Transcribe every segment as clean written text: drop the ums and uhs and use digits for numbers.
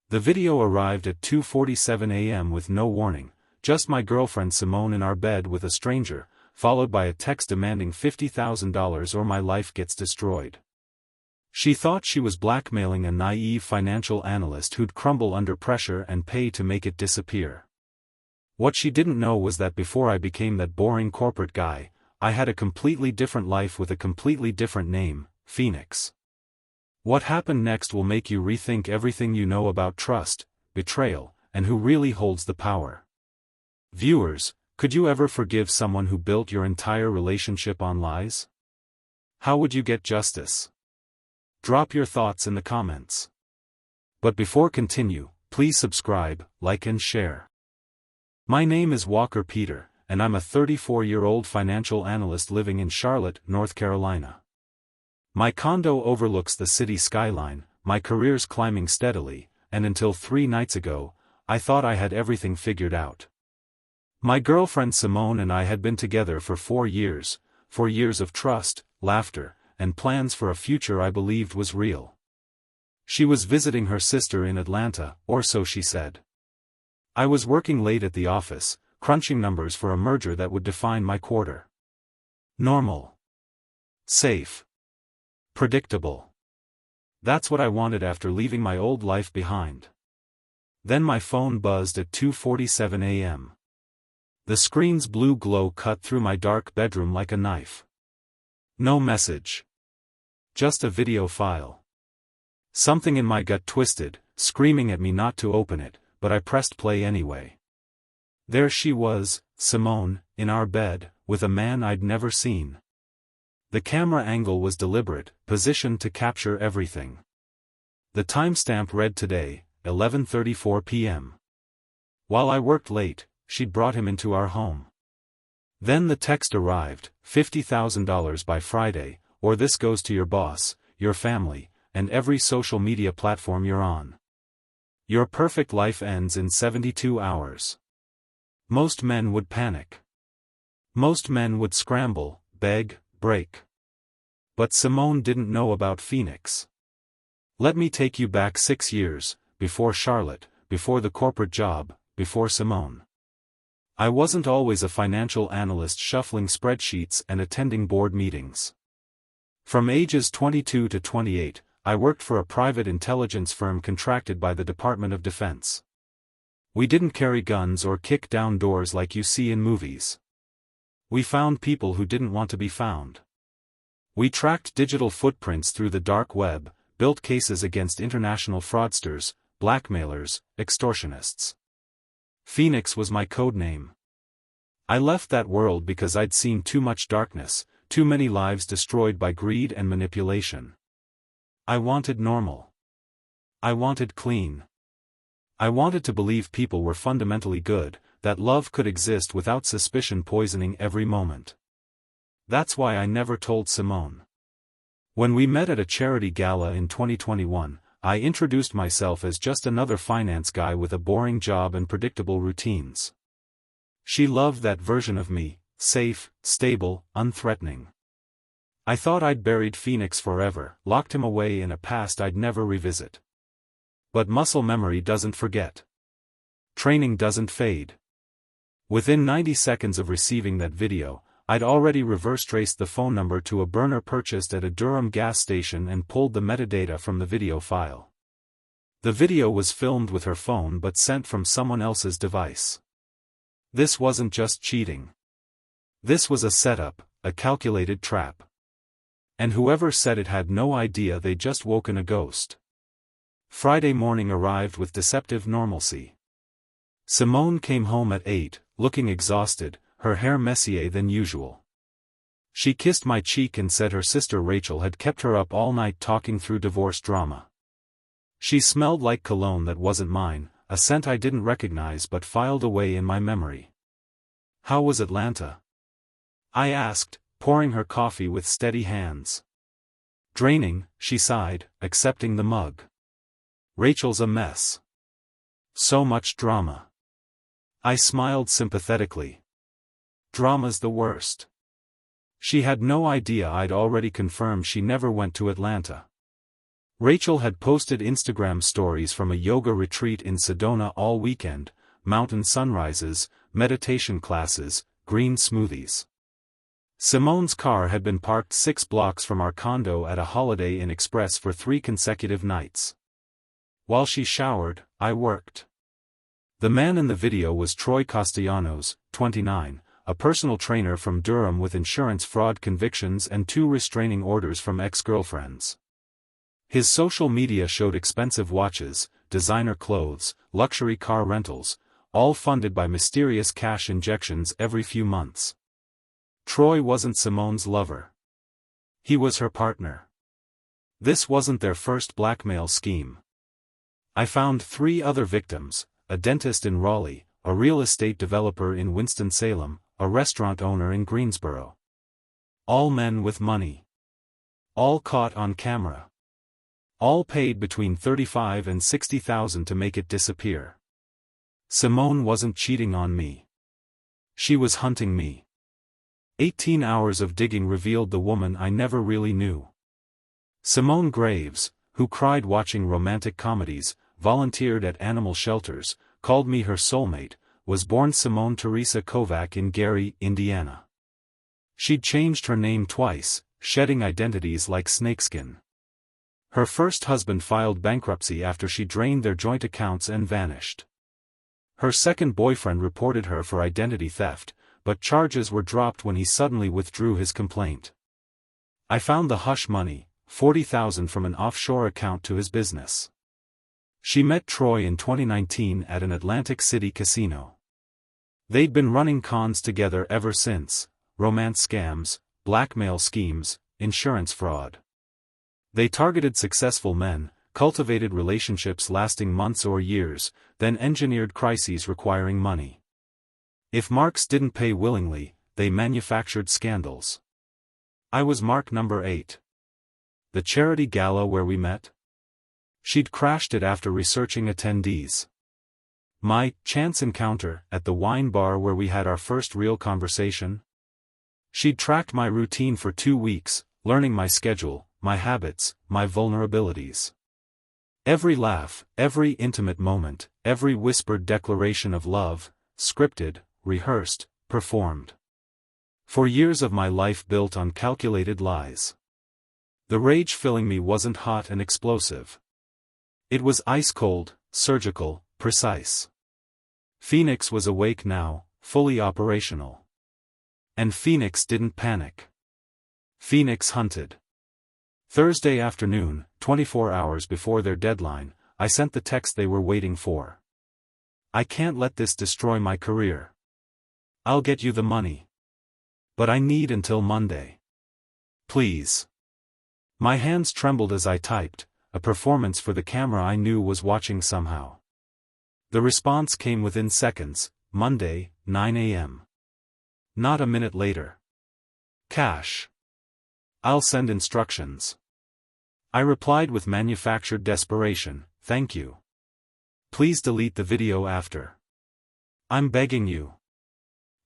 The video arrived at 2:47 a.m. with no warning, just my girlfriend Simone in our bed with a stranger, followed by a text demanding $50,000 or my life gets destroyed. She thought she was blackmailing a naive financial analyst who'd crumble under pressure and pay to make it disappear. What she didn't know was that before I became that boring corporate guy, I had a completely different life with a completely different name, Phoenix. What happened next will make you rethink everything you know about trust, betrayal, and who really holds the power. Viewers, could you ever forgive someone who built your entire relationship on lies? How would you get justice? Drop your thoughts in the comments. But before continue, please subscribe, like and share. My name is Walker Peter, and I'm a 34-year-old financial analyst living in Charlotte, North Carolina. My condo overlooks the city skyline, my career's climbing steadily, and until 3 nights ago, I thought I had everything figured out. My girlfriend Simone and I had been together for 4 years of trust, laughter, and plans for a future I believed was real. She was visiting her sister in Atlanta, or so she said. I was working late at the office, crunching numbers for a merger that would define my quarter. Normal. Safe. Predictable. That's what I wanted after leaving my old life behind. Then my phone buzzed at 2:47 a.m. The screen's blue glow cut through my dark bedroom like a knife. No message. Just a video file. Something in my gut twisted, screaming at me not to open it, but I pressed play anyway. There she was, Simone, in our bed, with a man I'd never seen. The camera angle was deliberate, positioned to capture everything. The timestamp read today, 11:34 p.m. While I worked late, she'd brought him into our home. Then the text arrived, $50,000 by Friday, or this goes to your boss, your family, and every social media platform you're on. Your perfect life ends in 72 hours. Most men would panic. Most men would scramble, beg, break. But Simone didn't know about Phoenix. Let me take you back 6 years, before Charlotte, before the corporate job, before Simone. I wasn't always a financial analyst shuffling spreadsheets and attending board meetings. From ages 22 to 28, I worked for a private intelligence firm contracted by the Department of Defense. We didn't carry guns or kick down doors like you see in movies. We found people who didn't want to be found. We tracked digital footprints through the dark web, built cases against international fraudsters, blackmailers, extortionists. Phoenix was my code name. I left that world because I'd seen too much darkness, too many lives destroyed by greed and manipulation. I wanted normal. I wanted clean. I wanted to believe people were fundamentally good, that love could exist without suspicion poisoning every moment. That's why I never told Simone. When we met at a charity gala in 2021, I introduced myself as just another finance guy with a boring job and predictable routines. She loved that version of me, safe, stable, unthreatening. I thought I'd buried Phoenix forever, locked him away in a past I'd never revisit. But muscle memory doesn't forget. Training doesn't fade. Within 90 seconds of receiving that video, I'd already reverse-traced the phone number to a burner purchased at a Durham gas station and pulled the metadata from the video file. The video was filmed with her phone but sent from someone else's device. This wasn't just cheating. This was a setup, a calculated trap. And whoever said it had no idea they'd just woken a ghost. Friday morning arrived with deceptive normalcy. Simone came home at 8, looking exhausted, her hair messier than usual. She kissed my cheek and said her sister Rachel had kept her up all night talking through divorce drama. She smelled like cologne that wasn't mine, a scent I didn't recognize but filed away in my memory. How was Atlanta? I asked, pouring her coffee with steady hands. Draining, she sighed, accepting the mug. Rachel's a mess. So much drama. I smiled sympathetically. Drama's the worst. She had no idea I'd already confirmed she never went to Atlanta. Rachel had posted Instagram stories from a yoga retreat in Sedona all weekend, mountain sunrises, meditation classes, green smoothies. Simone's car had been parked 6 blocks from our condo at a Holiday Inn Express for 3 consecutive nights. While she showered, I worked. The man in the video was Troy Castellanos, 29, a personal trainer from Durham with insurance fraud convictions and 2 restraining orders from ex-girlfriends. His social media showed expensive watches, designer clothes, luxury car rentals, all funded by mysterious cash injections every few months. Troy wasn't Simone's lover. He was her partner. This wasn't their first blackmail scheme. I found 3 other victims, a dentist in Raleigh, a real estate developer in Winston-Salem, a restaurant owner in Greensboro. All men with money. All caught on camera. All paid between $35,000 and $60,000 to make it disappear. Simone wasn't cheating on me. She was hunting me. 18 hours of digging revealed the woman I never really knew. Simone Graves, who cried watching romantic comedies, volunteered at animal shelters, called me her soulmate, was born Simone Teresa Kovac in Gary, Indiana. She'd changed her name twice, shedding identities like snakeskin. Her first husband filed bankruptcy after she drained their joint accounts and vanished. Her second boyfriend reported her for identity theft, but charges were dropped when he suddenly withdrew his complaint. I found the hush money, $40,000 from an offshore account to his business. She met Troy in 2019 at an Atlantic City casino. They'd been running cons together ever since: romance scams, blackmail schemes, insurance fraud. They targeted successful men, cultivated relationships lasting months or years, then engineered crises requiring money. If marks didn't pay willingly, they manufactured scandals. I was mark number 8. The charity gala where we met? She'd crashed it after researching attendees. My chance encounter at the wine bar where we had our first real conversation? She'd tracked my routine for 2 weeks, learning my schedule, my habits, my vulnerabilities. Every laugh, every intimate moment, every whispered declaration of love, scripted, rehearsed, performed. For years of my life built on calculated lies. The rage filling me wasn't hot and explosive. It was ice-cold, surgical, precise. Phoenix was awake now, fully operational. And Phoenix didn't panic. Phoenix hunted. Thursday afternoon, 24 hours before their deadline, I sent the text they were waiting for. I can't let this destroy my career. I'll get you the money. But I need until Monday. Please. My hands trembled as I typed, a performance for the camera I knew was watching somehow. The response came within seconds: Monday, 9 a.m. Not a minute later. Cash. I'll send instructions. I replied with manufactured desperation: thank you. Please delete the video after. I'm begging you.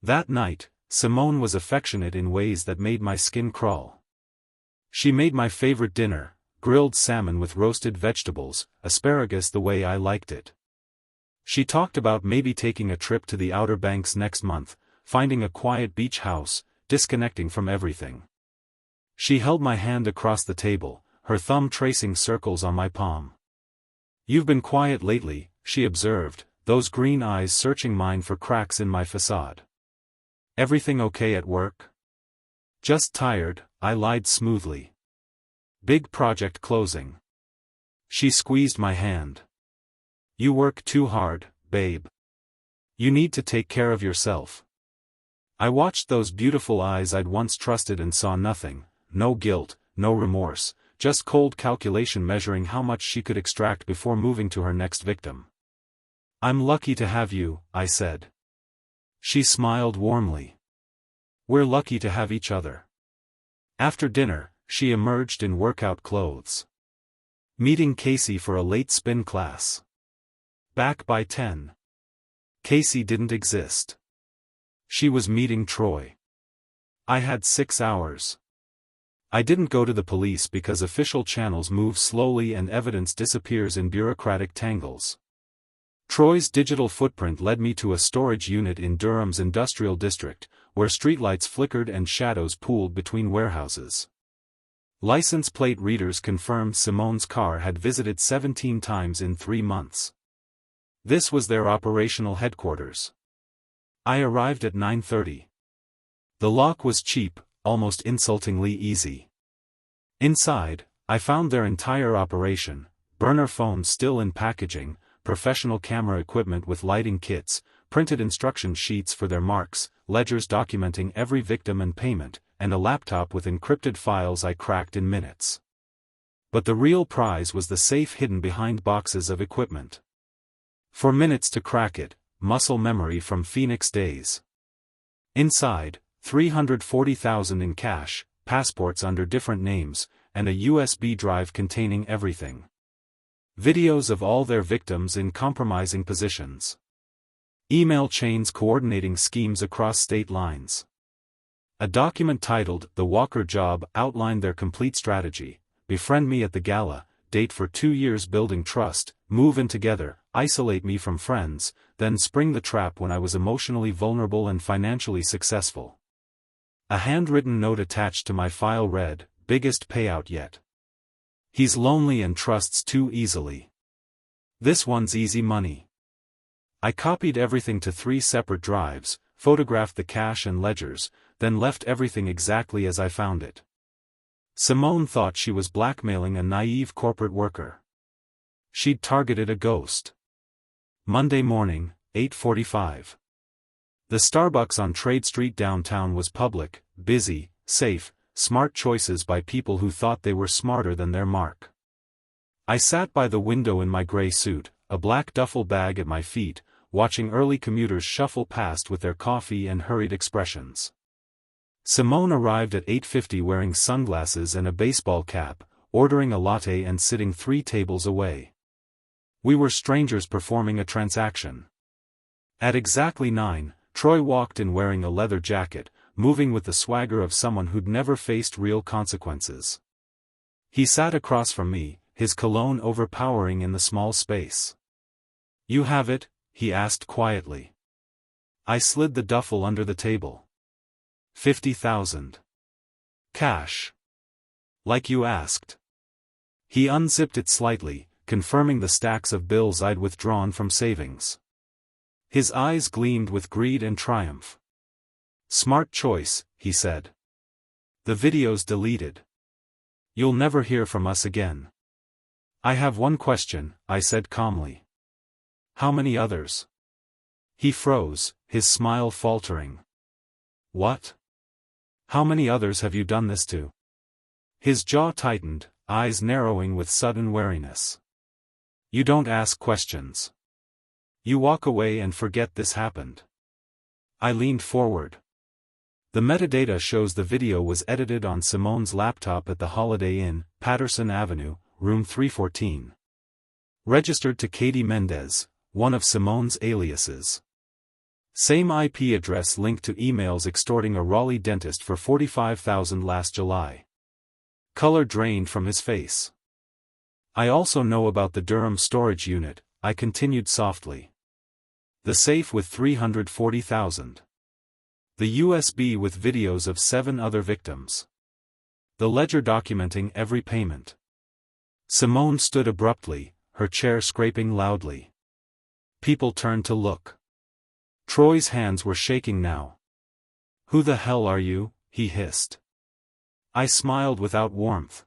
That night, Simone was affectionate in ways that made my skin crawl. She made my favorite dinner, grilled salmon with roasted vegetables, asparagus the way I liked it. She talked about maybe taking a trip to the Outer Banks next month, finding a quiet beach house, disconnecting from everything. She held my hand across the table, her thumb tracing circles on my palm. You've been quiet lately, she observed, those green eyes searching mine for cracks in my facade. Everything okay at work? Just tired, I lied smoothly. Big project closing. She squeezed my hand. You work too hard, babe. You need to take care of yourself. I watched those beautiful eyes I'd once trusted and saw nothing, no guilt, no remorse, just cold calculation measuring how much she could extract before moving to her next victim. I'm lucky to have you, I said. She smiled warmly. We're lucky to have each other. After dinner, she emerged in workout clothes. Meeting Casey for a late spin class. Back by 10. Casey didn't exist. She was meeting Troy. I had 6 hours. I didn't go to the police because official channels move slowly and evidence disappears in bureaucratic tangles. Troy's digital footprint led me to a storage unit in Durham's industrial district, where streetlights flickered and shadows pooled between warehouses. License plate readers confirmed Simone's car had visited 17 times in 3 months. This was their operational headquarters. I arrived at 9:30. The lock was cheap, almost insultingly easy. Inside, I found their entire operation: burner phones still in packaging, professional camera equipment with lighting kits, printed instruction sheets for their marks, ledgers documenting every victim and payment, and a laptop with encrypted files I cracked in minutes. But the real prize was the safe hidden behind boxes of equipment. For minutes to crack it, muscle memory from Phoenix days. Inside, $340,000 in cash, passports under different names, and a USB drive containing everything. Videos of all their victims in compromising positions. Email chains coordinating schemes across state lines. A document titled "The Walker Job" outlined their complete strategy: befriend me at the gala, date for 2 years building trust, move in together, isolate me from friends, then spring the trap when I was emotionally vulnerable and financially successful. A handwritten note attached to my file read, "Biggest payout yet. He's lonely and trusts too easily. This one's easy money." I copied everything to 3 separate drives, photographed the cash and ledgers, then left everything exactly as I found it. Simone thought she was blackmailing a naive corporate worker. She'd targeted a ghost. Monday morning, 8:45. The Starbucks on Trade Street downtown was public, busy, safe, smart choices by people who thought they were smarter than their mark. I sat by the window in my gray suit, a black duffel bag at my feet, watching early commuters shuffle past with their coffee and hurried expressions. Simone arrived at 8:50 wearing sunglasses and a baseball cap, ordering a latte and sitting 3 tables away. We were strangers performing a transaction. At exactly 9, Troy walked in wearing a leather jacket, moving with the swagger of someone who'd never faced real consequences. He sat across from me, his cologne overpowering in the small space. "You have it?" he asked quietly. I slid the duffel under the table. $50,000. Cash. Like you asked. He unzipped it slightly, confirming the stacks of bills I'd withdrawn from savings. His eyes gleamed with greed and triumph. "Smart choice," he said. "The video's deleted. You'll never hear from us again." "I have one question," I said calmly. "How many others?" He froze, his smile faltering. "What? How many others have you done this to?" His jaw tightened, eyes narrowing with sudden wariness. "You don't ask questions. You walk away and forget this happened." I leaned forward. The metadata shows the video was edited on Simone's laptop at the Holiday Inn, Patterson Avenue, room 314. Registered to Katie Mendez, one of Simone's aliases. Same IP address linked to emails extorting a Raleigh dentist for $45,000 last July. Color drained from his face. "I also know about the Durham storage unit," I continued softly. "The safe with $340,000. The USB with videos of 7 other victims. The ledger documenting every payment." Simone stood abruptly, her chair scraping loudly. People turned to look. Troy's hands were shaking now. "Who the hell are you?" he hissed. I smiled without warmth.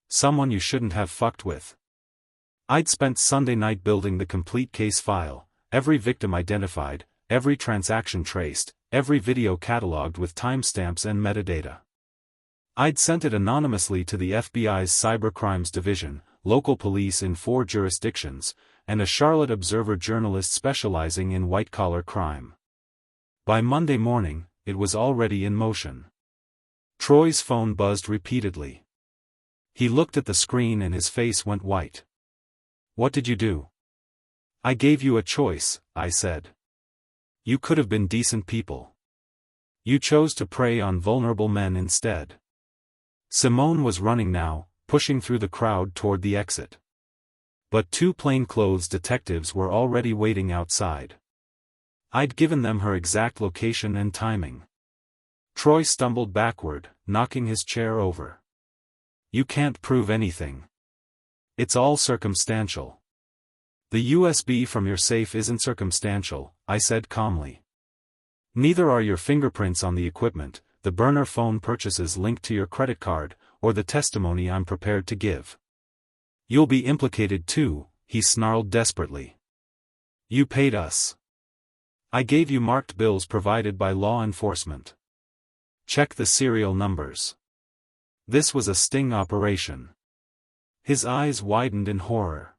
"Someone you shouldn't have fucked with." I'd spent Sunday night building the complete case file, every victim identified, every transaction traced, every video cataloged with timestamps and metadata. I'd sent it anonymously to the FBI's Cybercrimes Division, local police in 4 jurisdictions, and a Charlotte Observer journalist specializing in white-collar crime. By Monday morning, it was already in motion. Troy's phone buzzed repeatedly. He looked at the screen and his face went white. "What did you do?" "I gave you a choice," I said. "You could have been decent people. You chose to prey on vulnerable men instead." Simone was running now, pushing through the crowd toward the exit. But two plainclothes detectives were already waiting outside. I'd given them her exact location and timing. Troy stumbled backward, knocking his chair over. You can't prove anything. It's all circumstantial. The USB from your safe isn't circumstantial, I said calmly. Neither are your fingerprints on the equipment, the burner phone purchases linked to your credit card, or the testimony I'm prepared to give. You'll be implicated too, he snarled desperately. You paid us. I gave you marked bills provided by law enforcement. Check the serial numbers. This was a sting operation. His eyes widened in horror.